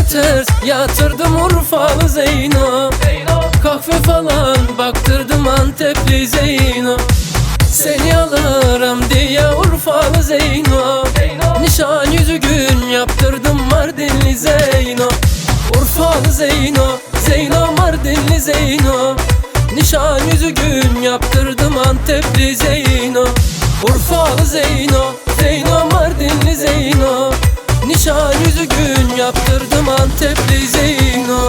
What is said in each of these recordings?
ters yatırdım Urfalı Zeyno. Kahve falan baktırdım Antepli Zeyno. Seni alırım diye Urfalı Zeyno. Nişan yüzüğün yaptırdım Mardinli Zeyno. Urfalı Zeyno, Zeyno Mardinli Zeyno. Nişan yüzüğün yaptırdım Antepli Zeyno. Urfalı Zeyno, Zeyno Mardinli Zeyno. Nişan yüzüğün yaptırdım Antepli Zeyno.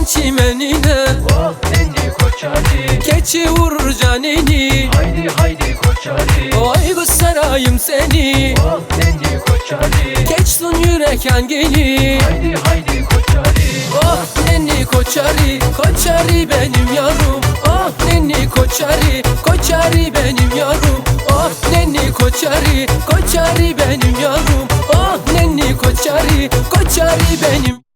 Çimenine oh dendi koçari, keçi vurur canini. haydi haydi koçari, Oy kız sarayım seni, oh dendi koçari, geçsin yürek hangini. haydi haydi koçari, Oh nenni koçari, koçari benim yavrum. Oh nenni koçari, koçari benim yavrum. Oh nenni koçari, koçari benim yavrum. Oh nenni koçari, koçari benim.